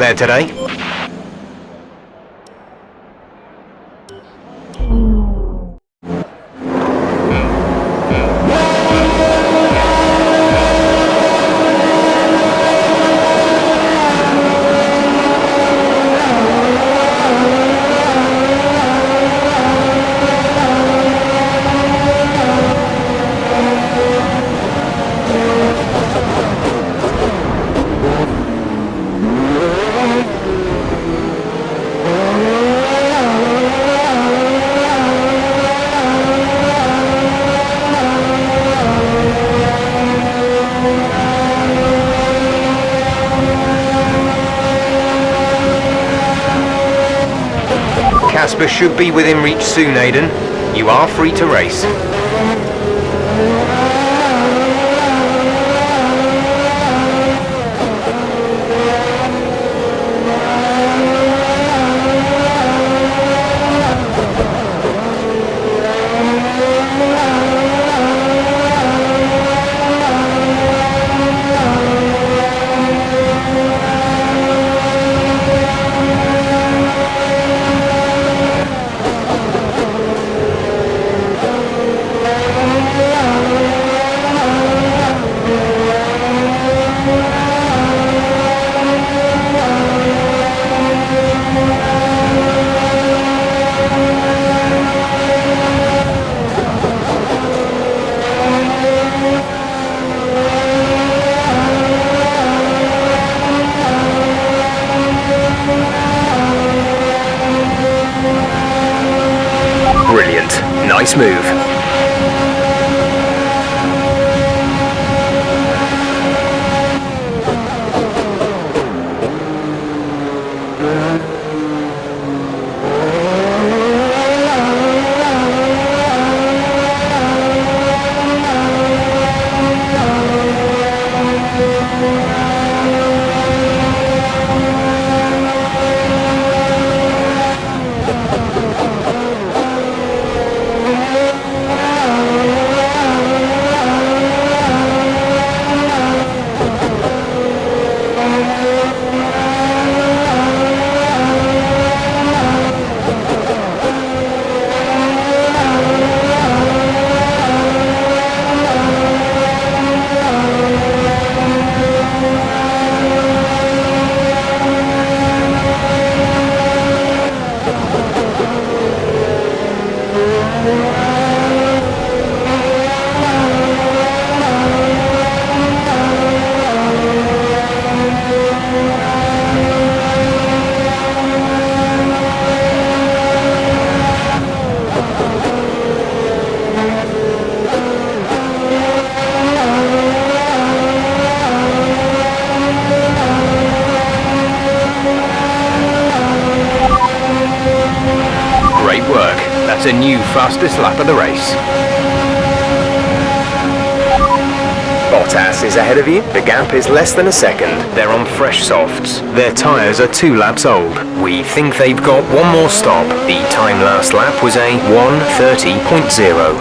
there today? Casper should be within reach soon, Aidan. You are free to race. Brilliant. Nice move. Great work. That's a new fastest lap of the race. Bottas is ahead of you. The gap is less than a second. They're on fresh softs. Their tyres are 2 laps old. We think they've got one more stop. The time last lap was a 1:30.0.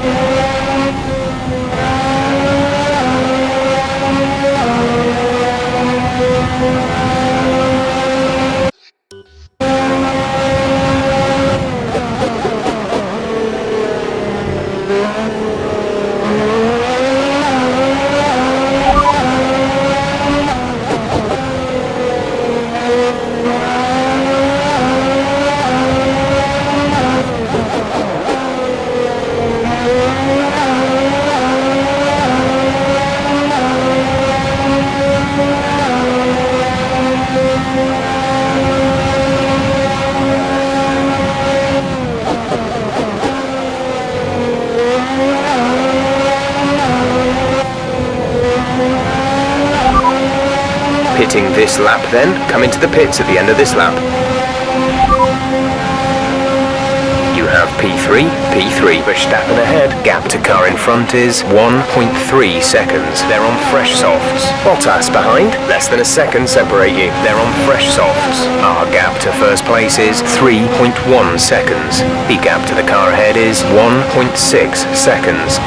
Pitting this lap then, come into the pits at the end of this lap. You have P3, Verstappen ahead, gap to car in front is 1.3 seconds. They're on fresh softs. Bottas behind, less than a second separate you. They're on fresh softs. Our gap to first place is 3.1 seconds. The gap to the car ahead is 1.6 seconds.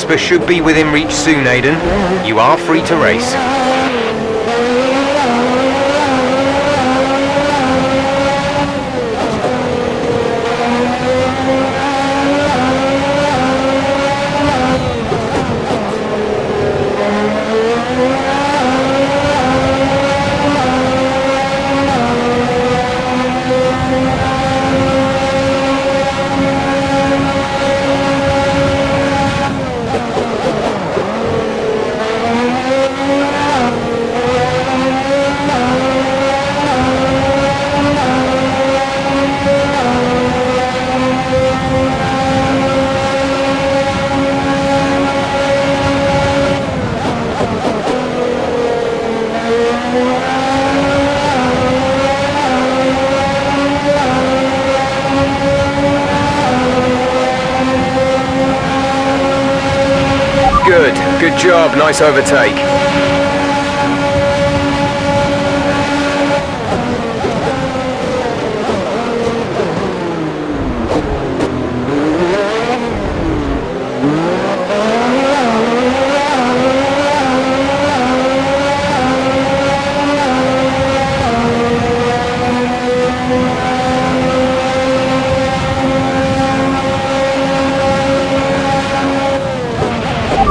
whisper should be within reach soon, Aidan. You are free to race. Good job, nice overtake.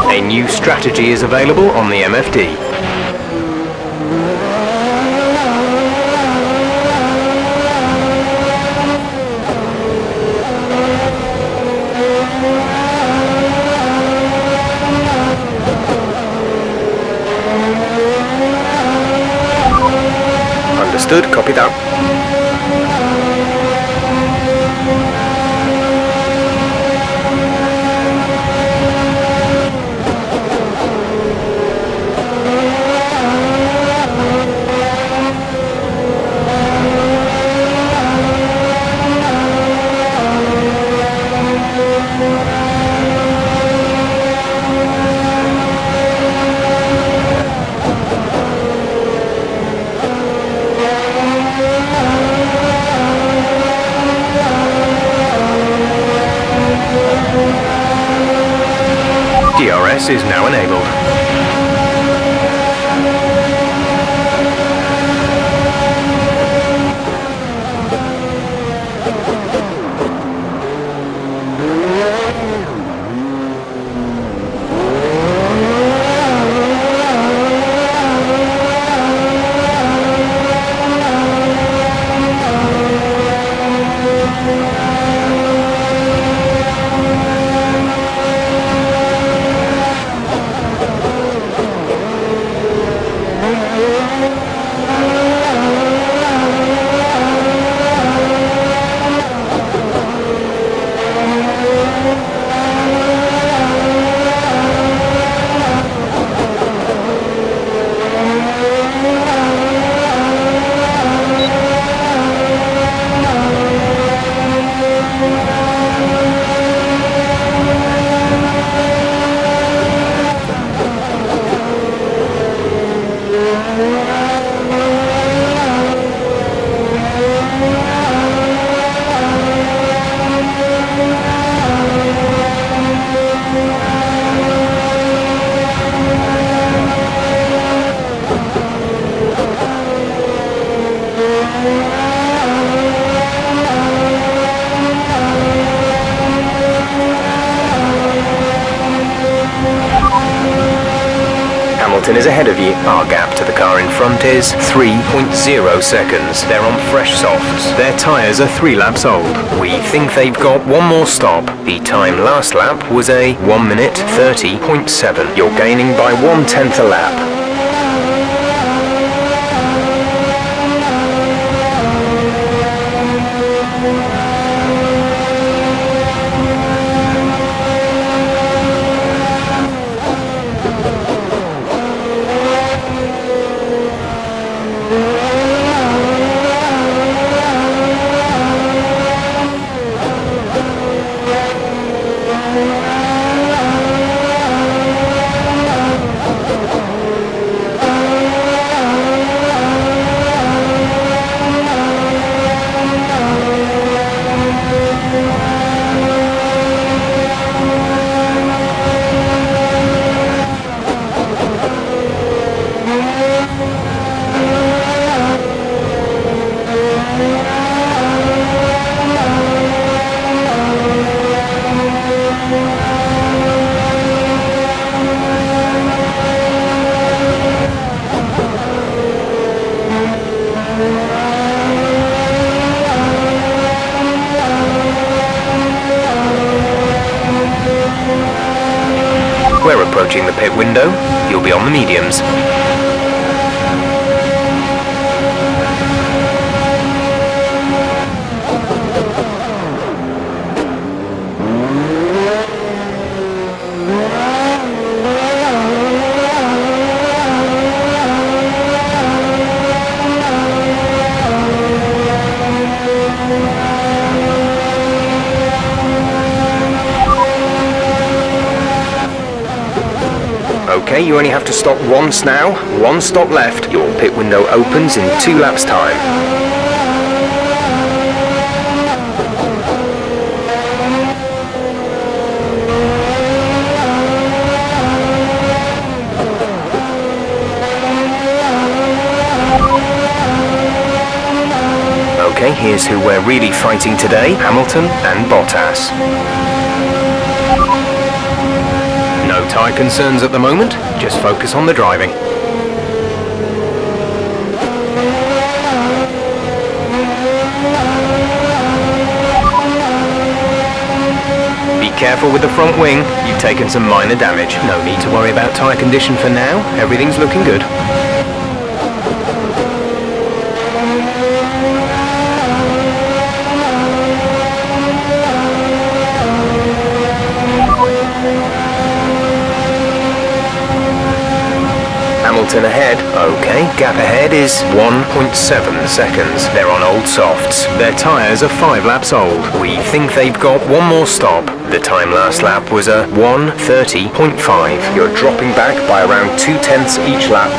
A new strategy is available on the MFD. Understood, copy that. DRS is now enabled. Hamilton is ahead of you. Our gap to the car in front is 3.0 seconds. They're on fresh softs. Their tyres are 3 laps old. We think they've got one more stop. The time last lap was a 1 minute 30.7. You're gaining by 1/10 a lap. mediums. Okay, you only have to stop once now. One stop left. Your pit window opens in 2 laps' time. Okay, here's who we're really fighting today, Hamilton and Bottas. No tyre concerns at the moment, just focus on the driving. Be careful with the front wing, you've taken some minor damage. No need to worry about tyre condition for now, everything's looking good. Hamilton ahead. Okay, gap ahead is 1.7 seconds. They're on old softs. Their tyres are 5 laps old. We think they've got one more stop. The time last lap was a 1:30.5. You're dropping back by around 2/10 each lap.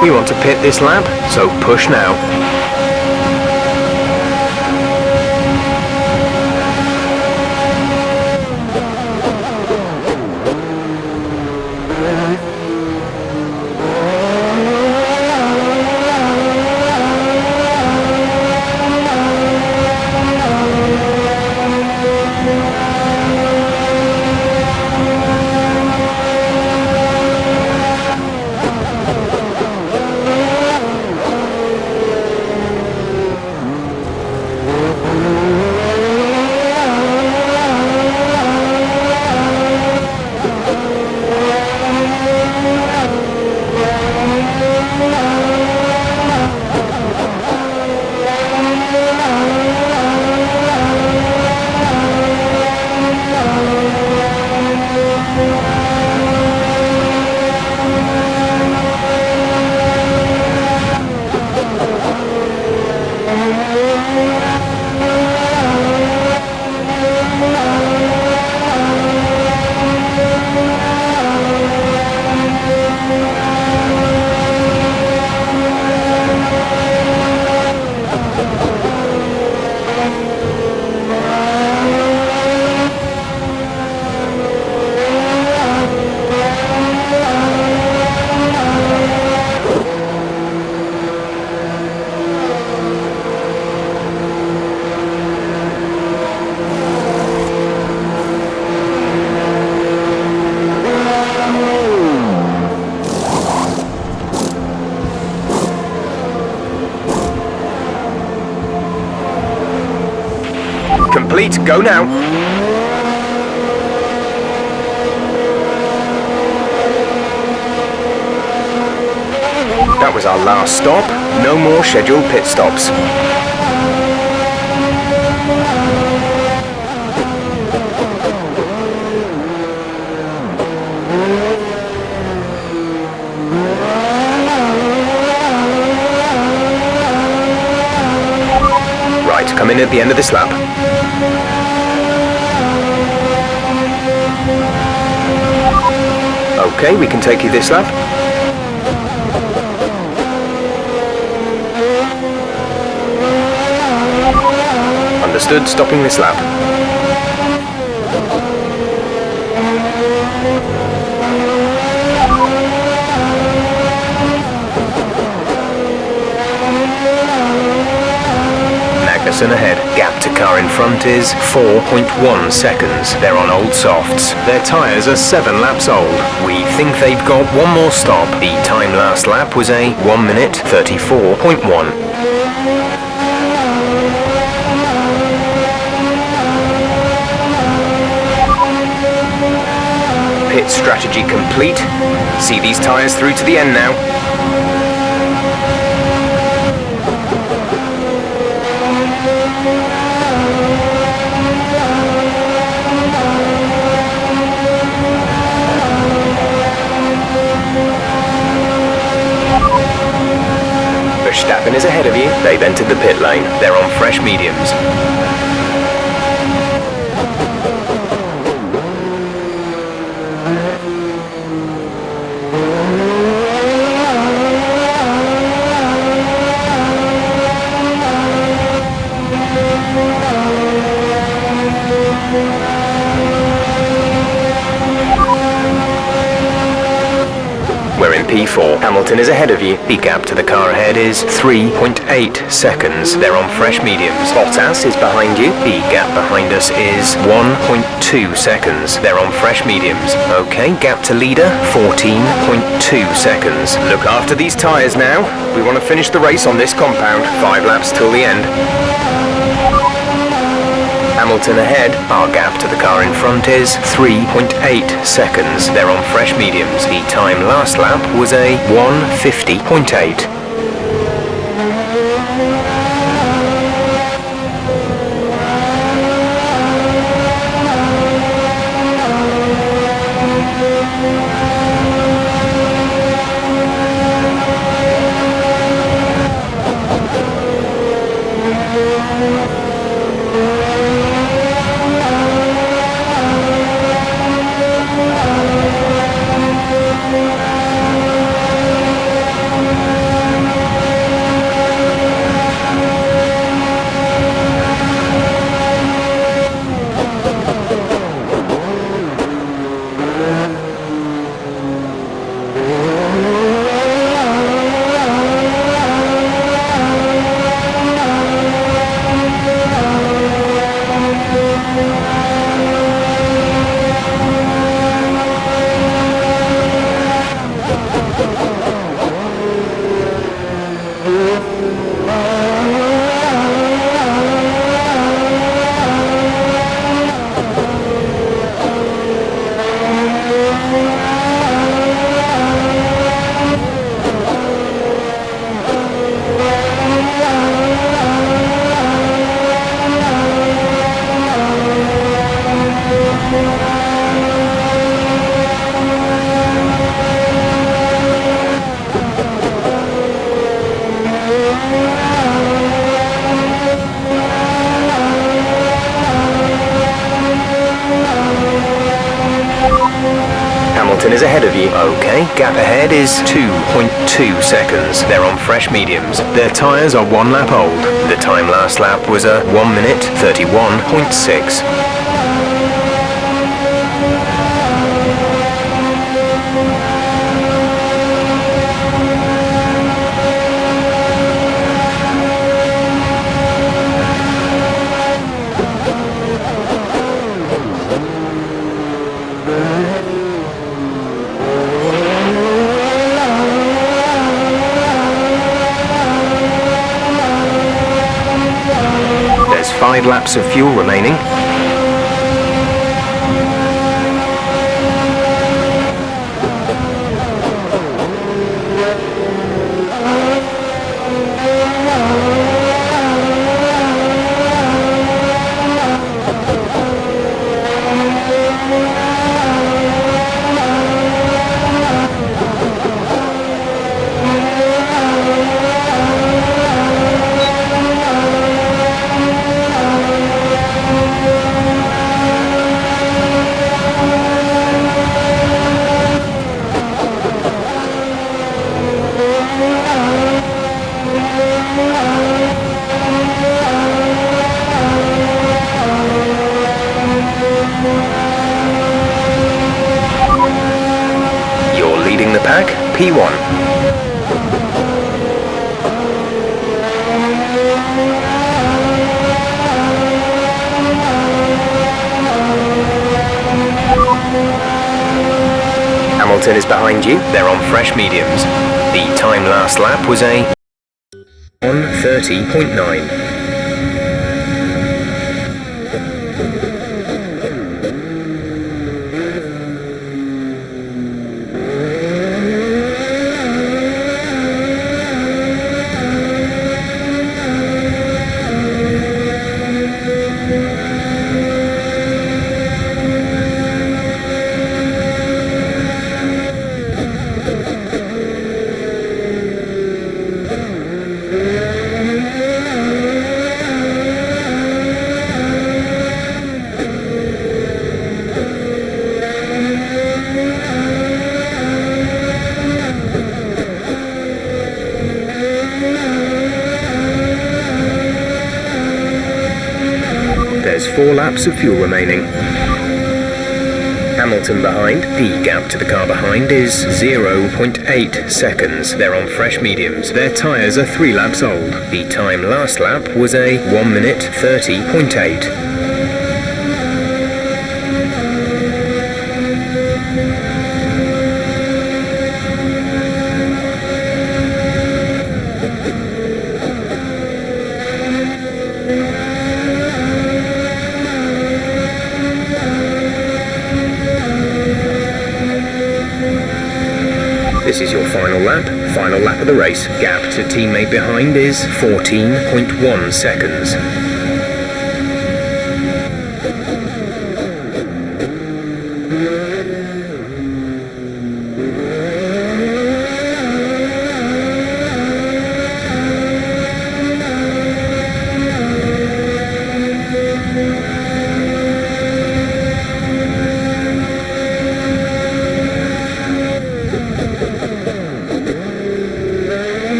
We want to pit this lap, so push now. Complete, go now. That was our last stop. No more scheduled pit stops. Right, come in at the end of this lap. Okay, we can take you this lap. Understood, stopping this lap. Magnussen ahead. Gap to car in front is 4.1 seconds. They're on old softs. Their tyres are 7 laps old. We think they've got one more stop. The time last lap was a 1 minute 34.1. Pit strategy complete. See these tyres through to the end now. Verstappen is ahead of you. They've entered the pit lane. They're on fresh mediums. We're in P4. Hamilton is ahead of you. The gap to the car ahead is 3.8 seconds. They're on fresh mediums. Bottas is behind you. The gap behind us is 1.2 seconds. They're on fresh mediums. Okay, gap to leader, 14.2 seconds. Look after these tyres now. We want to finish the race on this compound. 5 laps till the end. Hamilton ahead. Our gap to the car in front is 3.8 seconds. They're on fresh mediums. The time last lap was a 1:50.8. Hamilton is ahead of you. Okay, gap ahead is 2.2 seconds. They're on fresh mediums. Their tyres are 1 lap old. The time last lap was a 1 minute 31.6. There's 5 laps of fuel remaining. pack, P1. Hamilton is behind you, they're on fresh mediums. The time last lap was a 1:30.9. There's 4 laps of fuel remaining. Hamilton behind. The gap to the car behind is 0.8 seconds. They're on fresh mediums. Their tyres are 3 laps old. The time last lap was a 1:30.8. This is your final lap of the race. Gap to teammate behind is 14.1 seconds.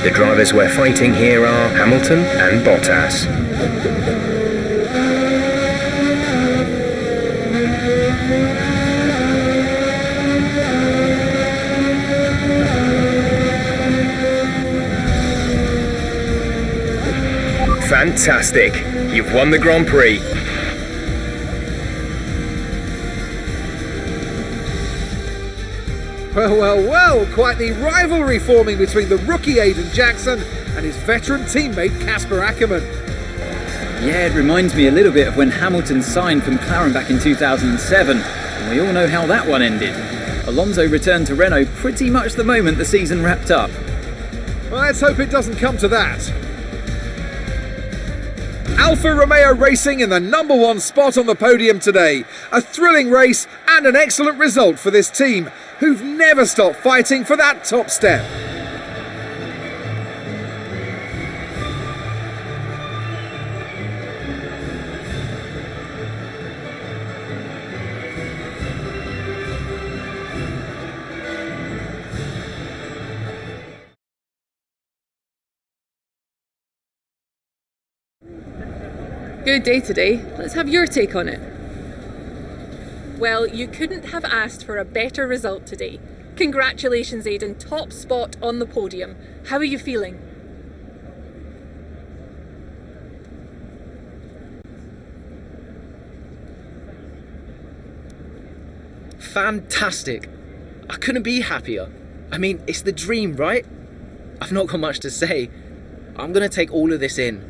The drivers we're fighting here are Hamilton and Bottas. Fantastic! You've won the Grand Prix. Well, quite the rivalry forming between the rookie Aiden Jackson and his veteran teammate Casper Ackermann. Yeah, it reminds me a little bit of when Hamilton signed for McLaren back in 2007, and we all know how that one ended. Alonso returned to Renault pretty much the moment the season wrapped up. Well, let's hope it doesn't come to that. Alfa Romeo racing in the number 1 spot on the podium today. A thrilling race and an excellent result for this team, who've never stopped fighting for that top step. Good day today. Let's have your take on it. Well, you couldn't have asked for a better result today. Congratulations, Aidan. Top spot on the podium. How are you feeling? Fantastic. I couldn't be happier. I mean, it's the dream, right? I've not got much to say. I'm going to take all of this in,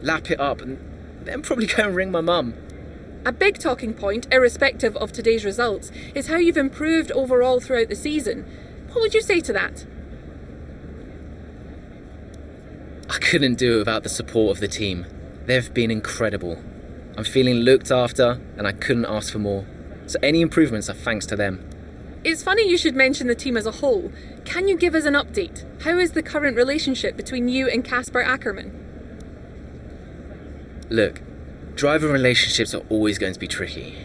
lap it up, and then probably go and ring my mum. A big talking point, irrespective of today's results, is how you've improved overall throughout the season. What would you say to that? I couldn't do it without the support of the team. They've been incredible. I'm feeling looked after and I couldn't ask for more. So any improvements are thanks to them. It's funny you should mention the team as a whole. Can you give us an update? How is the current relationship between you and Kasper Ackermann? Look, driver relationships are always going to be tricky.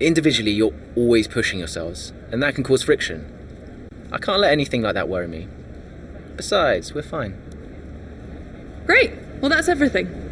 Individually, you're always pushing yourselves, and that can cause friction. I can't let anything like that worry me. Besides, we're fine. Great. Well, that's everything.